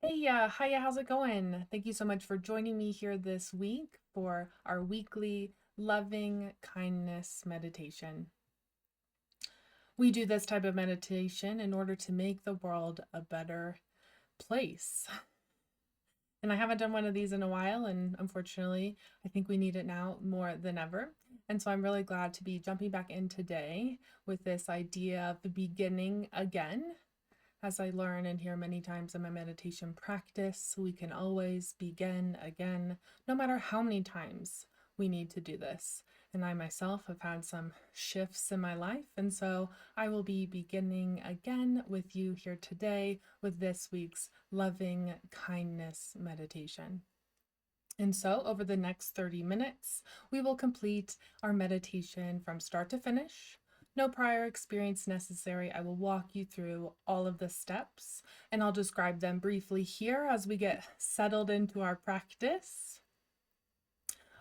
Hey, hiya, how's it going? Thank you so much for joining me here this week for our weekly loving kindness meditation. We do this type of meditation in order to make the world a better place. And I haven't done one of these in a while, and unfortunately, I think we need it now more than ever. And so I'm really glad to be jumping back in today with this idea of the beginning again. As I learn and hear many times in my meditation practice, we can always begin again, no matter how many times we need to do this. And I myself have had some shifts in my life, and so I will be beginning again with you here today with this week's loving kindness meditation. And so, over the next 30 minutes, we will complete our meditation from start to finish. No prior experience necessary. I will walk you through all of the steps and I'll describe them briefly here as we get settled into our practice.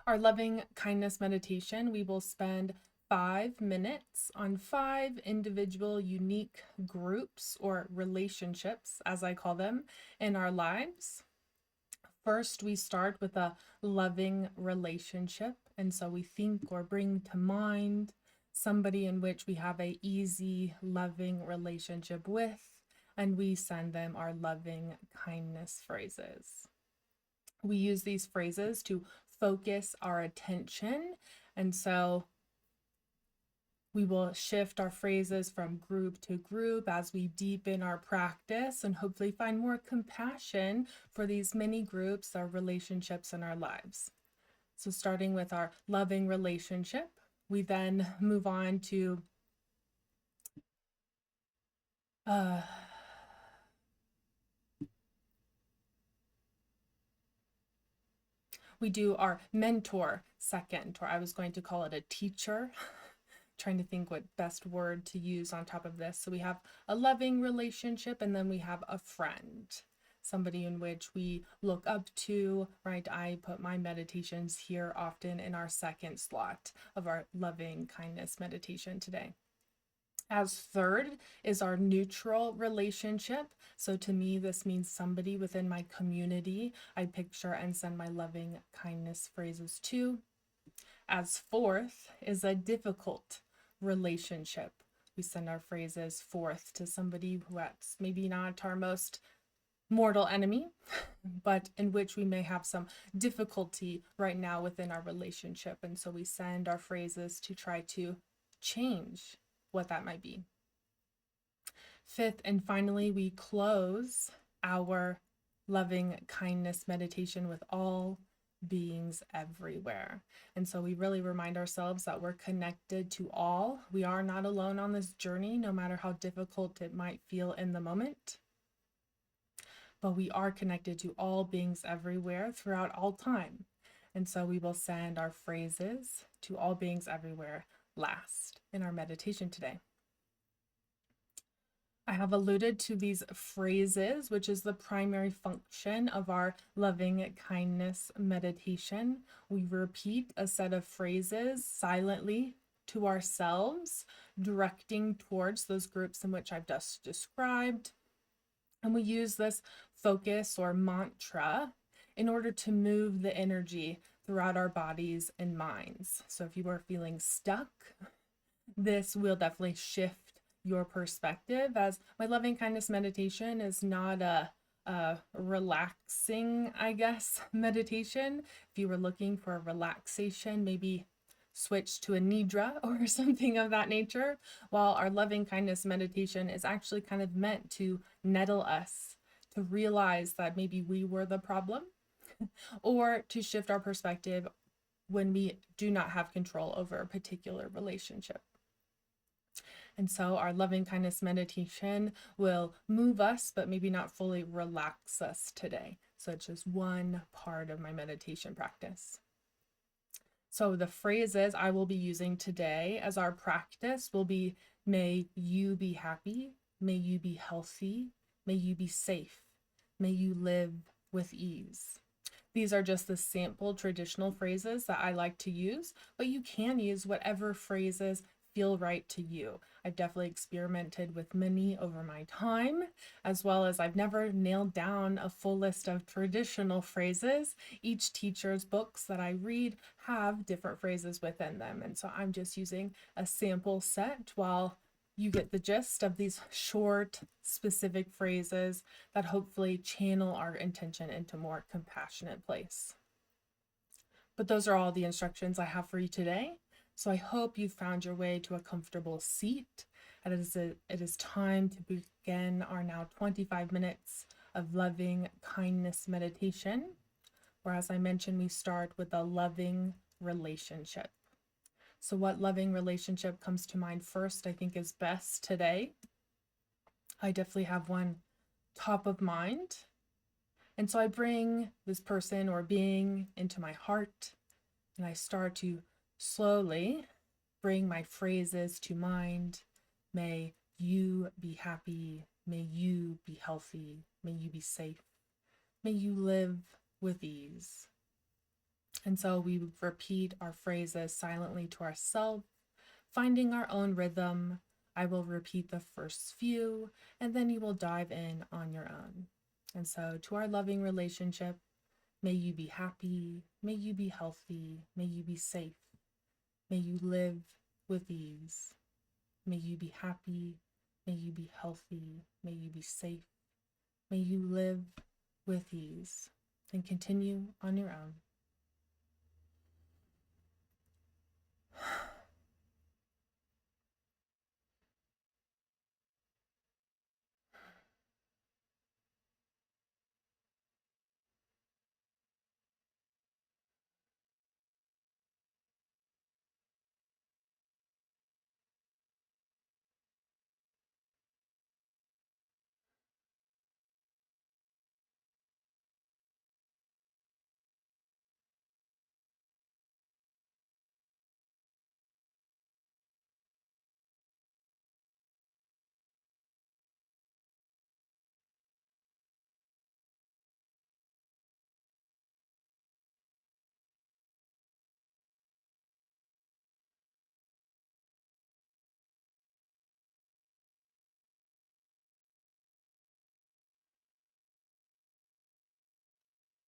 Our loving kindness meditation, we will spend 5 minutes on 5 individual unique groups or relationships, as I call them, in our lives. First, we start with a loving relationship. And so we think or bring to mind somebody in which we have a easy, loving relationship with, and we send them our loving kindness phrases. We use these phrases to focus our attention. And so we will shift our phrases from group to group as we deepen our practice and hopefully find more compassion for these many groups or relationships in our lives. So starting with our loving relationship, we then move on to we do our mentor second, or I was going to call it a teacher. Trying to think what best word to use on top of this. So we have a loving relationship, and then we have a friend, somebody in which we look up to, right? I put my meditations here often in our second slot of our loving kindness meditation today. As third is our neutral relationship. So to me, this means somebody within my community I picture and send my loving kindness phrases to. As fourth is a difficult relationship. We send our phrases forth to somebody who that's maybe not our most mortal enemy, but in which we may have some difficulty right now within our relationship. And so we send our phrases to try to change what that might be. Fifth, and finally, we close our loving kindness meditation with all beings everywhere. And so we really remind ourselves that we're connected to all. We are not alone on this journey, no matter how difficult it might feel in the moment. But we are connected to all beings everywhere throughout all time. And so we will send our phrases to all beings everywhere last in our meditation today. I have alluded to these phrases, which is the primary function of our loving kindness meditation. We repeat a set of phrases silently to ourselves, directing towards those groups in which I've just described. And we use this focus or mantra in order to move the energy throughout our bodies and minds. So if you are feeling stuck, this will definitely shift your perspective, as my loving kindness meditation is not a relaxing, I guess, meditation. If you were looking for a relaxation, maybe switch to a nidra or something of that nature, while our loving kindness meditation is actually kind of meant to nettle us, to realize that maybe we were the problem, or to shift our perspective when we do not have control over a particular relationship. And so our loving kindness meditation will move us, but maybe not fully relax us today. So it's just one part of my meditation practice. So the phrases I will be using today as our practice will be, may you be happy, may you be healthy, may you be safe, may you live with ease. These are just the sample traditional phrases that I like to use, but you can use whatever phrases feel right to you. I've definitely experimented with many over my time, as well as I've never nailed down a full list of traditional phrases. Each teacher's books that I read have different phrases within them, and so I'm just using a sample set while you get the gist of these short, specific phrases that hopefully channel our intention into more compassionate place. But those are all the instructions I have for you today. So I hope you found your way to a comfortable seat. It is time to begin our now 25 minutes of loving kindness meditation, where, as I mentioned, we start with a loving relationship. So what loving relationship comes to mind first, I think, is best today. I definitely have one top of mind. And so I bring this person or being into my heart, and I start to slowly bring my phrases to mind. May you be happy. May you be healthy. May you be safe. May you live with ease. And so we repeat our phrases silently to ourselves, finding our own rhythm. I will repeat the first few, and then you will dive in on your own. And so, to our loving relationship, may you be happy, may you be healthy, may you be safe, may you live with ease, may you be happy, may you be healthy, may you be safe, may you live with ease, and continue on your own.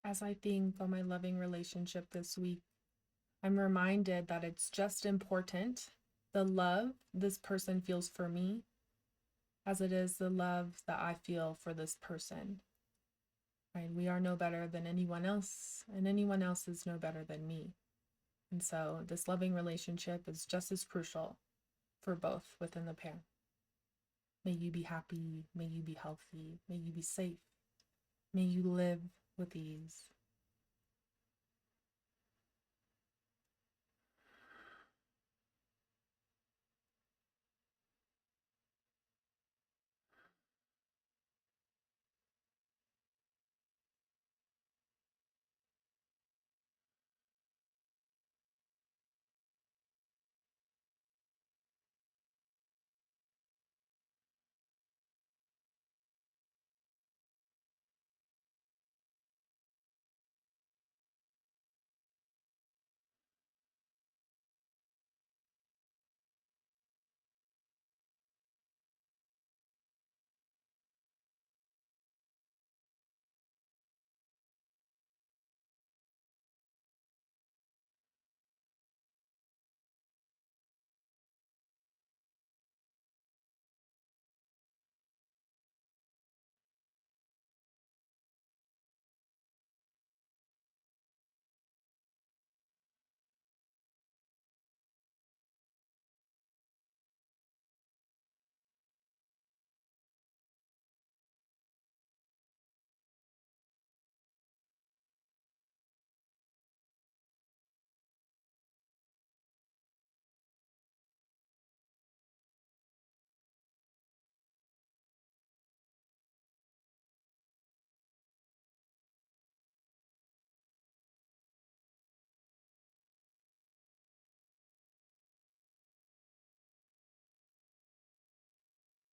As I think on my loving relationship this week, I'm reminded that it's just important the love this person feels for me as it is the love that I feel for this person. Right? We are no better than anyone else, and anyone else is no better than me. And so this loving relationship is just as crucial for both within the pair. May you be happy, may you be healthy, may you be safe, may you live with ease.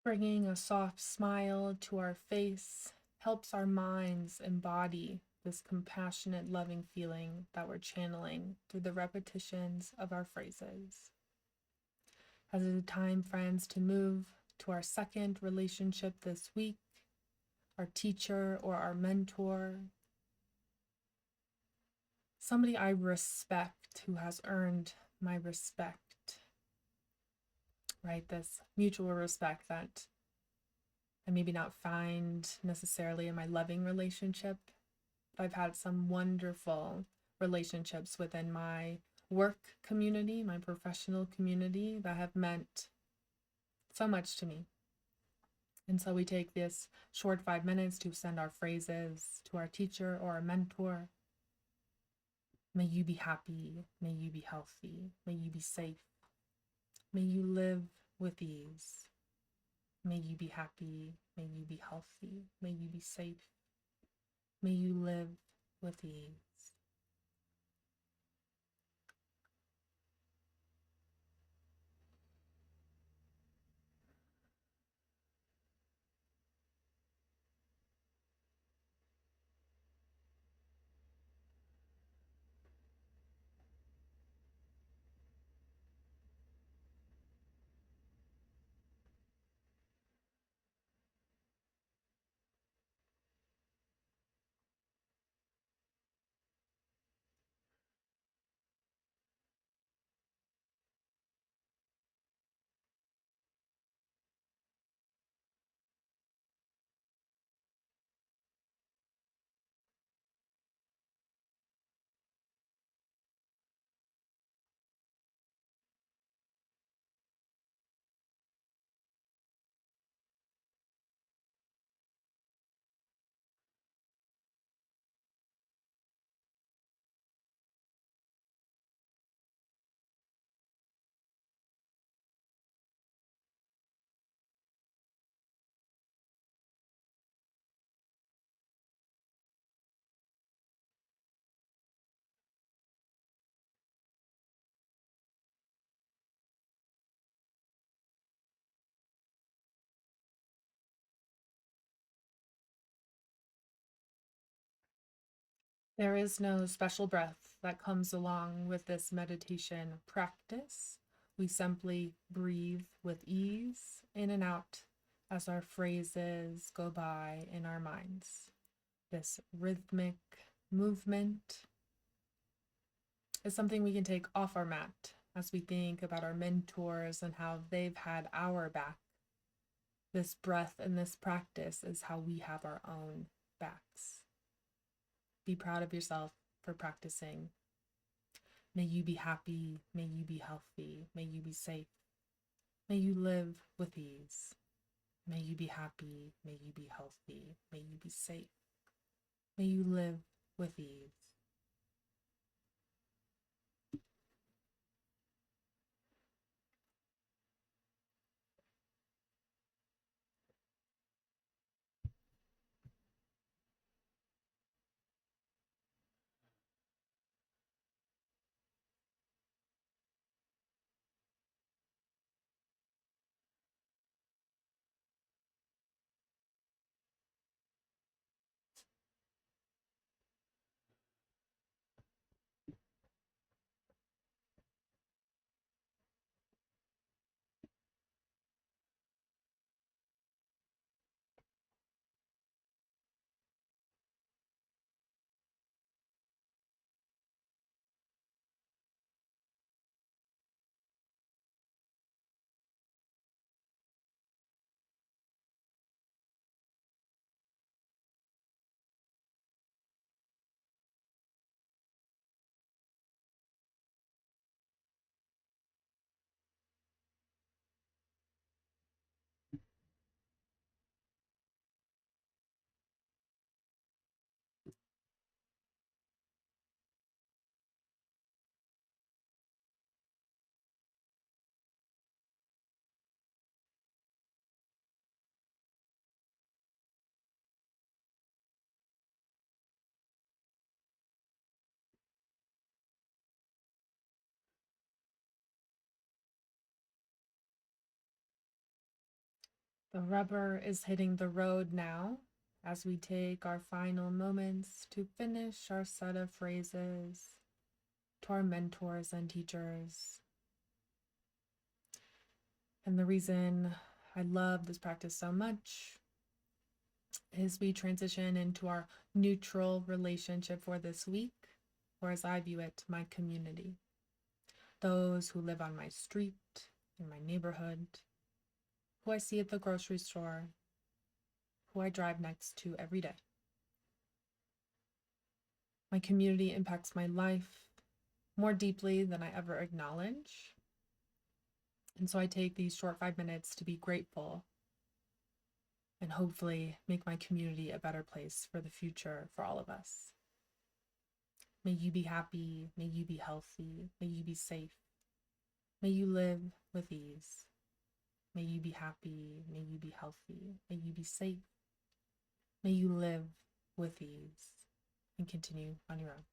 Bringing a soft smile to our face helps our minds embody this compassionate, loving feeling that we're channeling through the repetitions of our phrases. As it is time, friends, to move to our second relationship this week, our teacher or our mentor, somebody I respect who has earned my respect, right? This mutual respect that I maybe not find necessarily in my loving relationship. I've had some wonderful relationships within my work community, my professional community that have meant so much to me. And so we take this short 5 minutes to send our phrases to our teacher or our mentor. May you be happy. May you be healthy. May you be safe. May you live with ease. May you be happy. May you be healthy. May you be safe. May you live with ease. There is no special breath that comes along with this meditation practice. We simply breathe with ease in and out as our phrases go by in our minds. This rhythmic movement is something we can take off our mat as we think about our mentors and how they've had our back. This breath and this practice is how we have our own backs. Be proud of yourself for practicing. May you be happy. May you be healthy. May you be safe. May you live with ease. May you be happy. May you be healthy. May you be safe. May you live with ease. The rubber is hitting the road now as we take our final moments to finish our set of phrases to our mentors and teachers. And the reason I love this practice so much is we transition into our neutral relationship for this week, or as I view it, my community. Those who live on my street, in my neighborhood, who I see at the grocery store, who I drive next to every day. My community impacts my life more deeply than I ever acknowledge. And so I take these short 5 minutes to be grateful and hopefully make my community a better place for the future for all of us. May you be happy. May you be healthy. May you be safe. May you live with ease. May you be happy. May you be healthy. May you be safe. May you live with ease and continue on your own.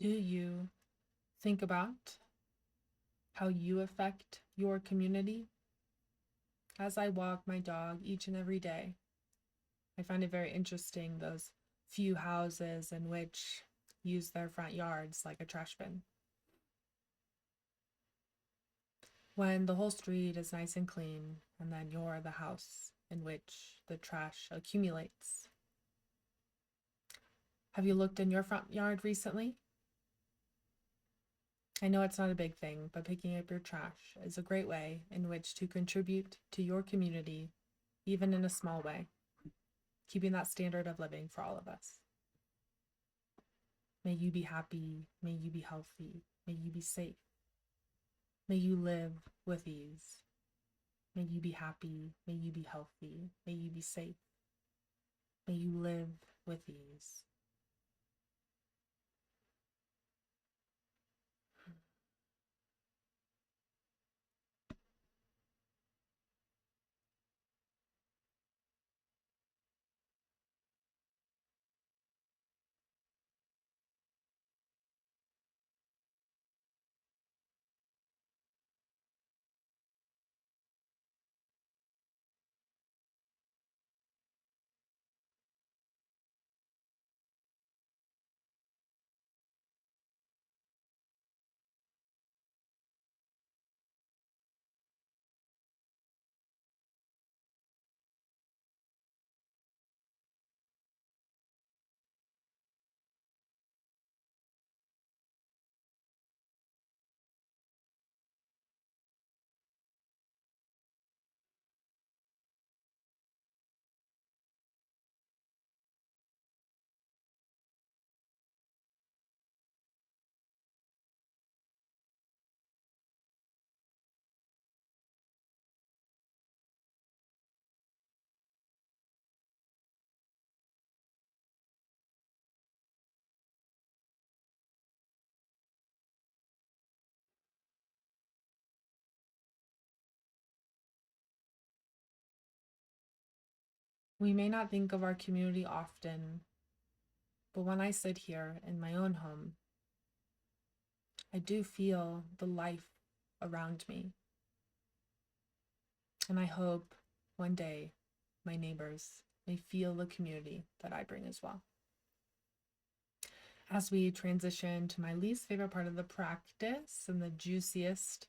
Do you think about how you affect your community? As I walk my dog each and every day, I find it very interesting those few houses in which use their front yards like a trash bin. When the whole street is nice and clean, and then you're the house in which the trash accumulates. Have you looked in your front yard recently? I know it's not a big thing, but picking up your trash is a great way in which to contribute to your community, even in a small way, keeping that standard of living for all of us. May you be happy. May you be healthy. May you be safe. May you live with ease. May you be happy. May you be healthy. May you be safe. May you live with ease. We may not think of our community often, but when I sit here in my own home, I do feel the life around me. And I hope one day my neighbors may feel the community that I bring as well. As we transition to my least favorite part of the practice and the juiciest,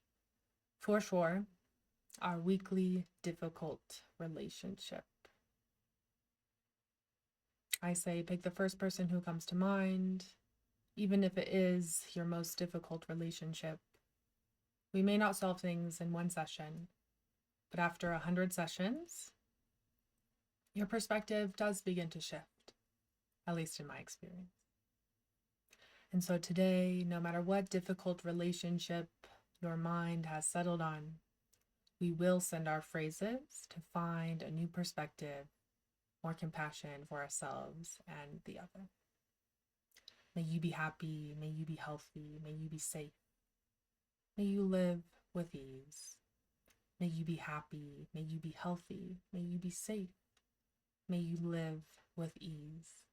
for sure, our weekly difficult relationship. I say pick the first person who comes to mind, even if it is your most difficult relationship. We may not solve things in one session, but after 100 sessions, your perspective does begin to shift, at least in my experience. And so today, no matter what difficult relationship your mind has settled on, we will send our phrases to find a new perspective, more compassion for ourselves and the other. May you be happy, may you be healthy, may you be safe. May you live with ease. May you be happy, may you be healthy, may you be safe. May you live with ease.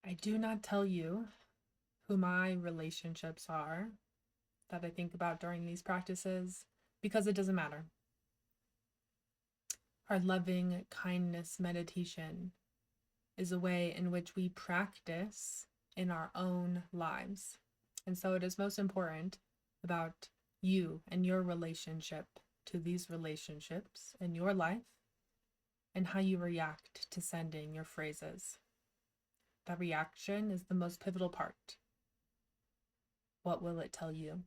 I do not tell you who my relationships are that I think about during these practices because it doesn't matter. Our loving kindness meditation is a way in which we practice in our own lives. And so it is most important about you and your relationship to these relationships in your life and how you react to sending your phrases. That reaction is the most pivotal part. What will it tell you?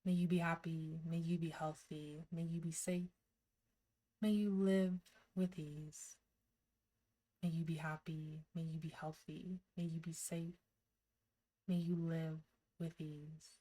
May you be happy, may you be healthy, may you be safe, may you live with ease. May you be happy, may you be healthy, may you be safe, may you live with ease.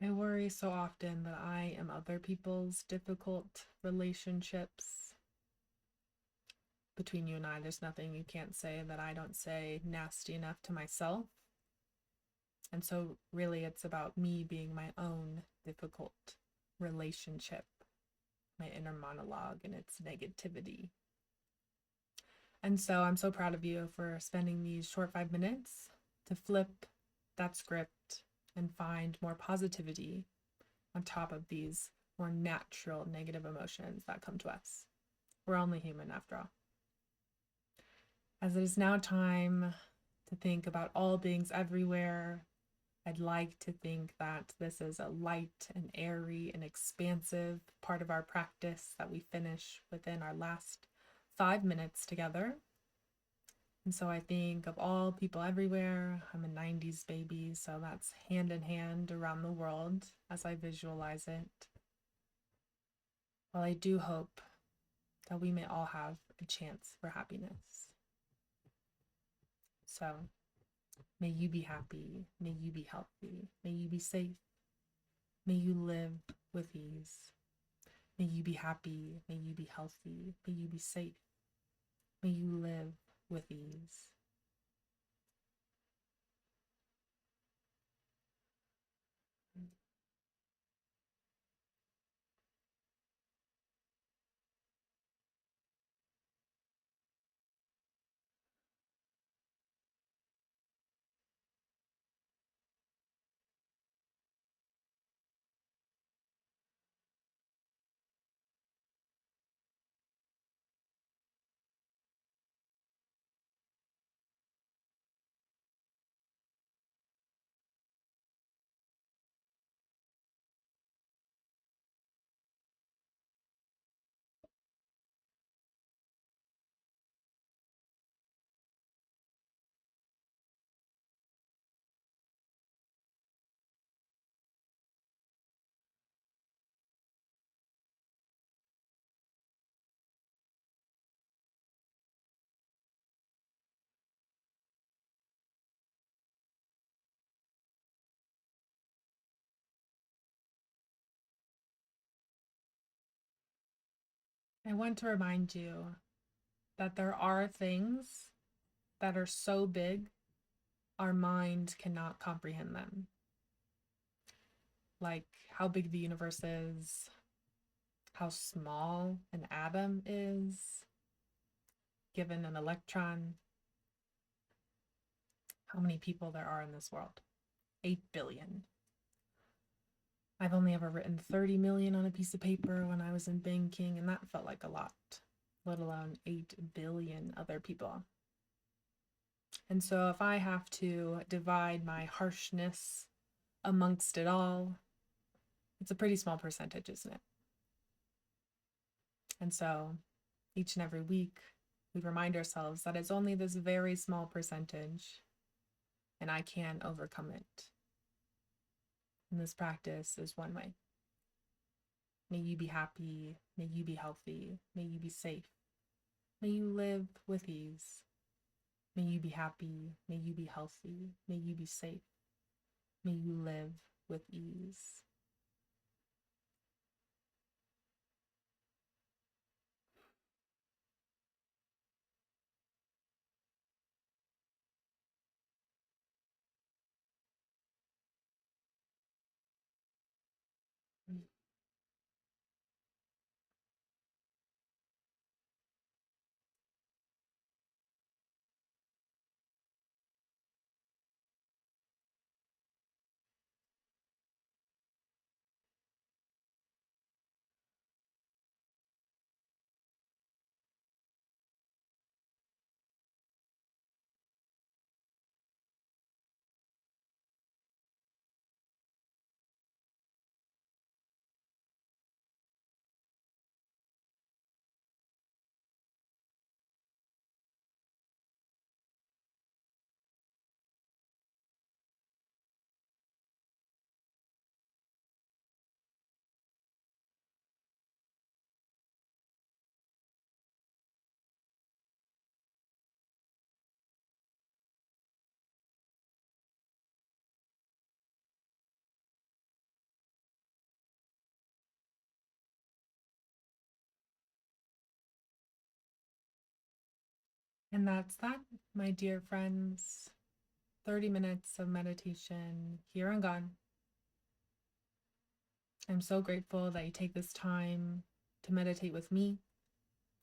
I worry so often that I am other people's difficult relationships. between you and I. There's nothing you can't say that I don't say nasty enough to myself. And so, really, it's about me being my own difficult relationship, my inner monologue and its negativity. And so, I'm so proud of you for spending these short 5 minutes to flip that script and find more positivity on top of these more natural negative emotions that come to us. We're only human after all. As it is now time to think about all beings everywhere, I'd like to think that this is a light and airy and expansive part of our practice that we finish within our last 5 minutes together. And so I think of all people everywhere. I'm a 90s baby, so that's hand in hand around the world as I visualize it. Well, I do hope that we may all have a chance for happiness. So may you be happy, may you be healthy, may you be safe, may you live with ease. May you be happy, may you be healthy, may you be safe, may you live with ease. I want to remind you that there are things that are so big our mind cannot comprehend them. Like how big the universe is, how small an atom is, given an electron, how many people there are in this world. 8 billion. I've only ever written 30 million on a piece of paper when I was in banking, and that felt like a lot, let alone 8 billion other people. And so if I have to divide my harshness amongst it all, it's a pretty small percentage, isn't it? And so each and every week, we remind ourselves that it's only this very small percentage, and I can overcome it. And this practice is one way. May you be happy, may you be healthy, may you be safe, may you live with ease. May you be happy, may you be healthy, may you be safe, may you live with ease. And that's that, my dear friends. 30 minutes of meditation here and gone. I'm so grateful that you take this time to meditate with me.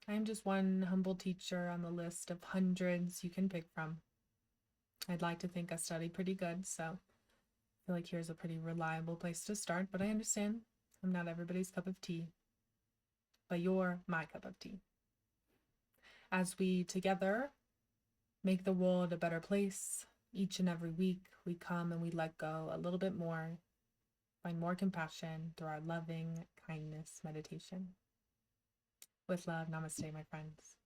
I'm just one humble teacher on the list of hundreds you can pick from. I'd like to think I study pretty good, so I feel like here's a pretty reliable place to start, but I understand I'm not everybody's cup of tea, but you're my cup of tea. As we together make the world a better place, each and every week we come and we let go a little bit more, find more compassion through our loving kindness meditation. With love, namaste, my friends.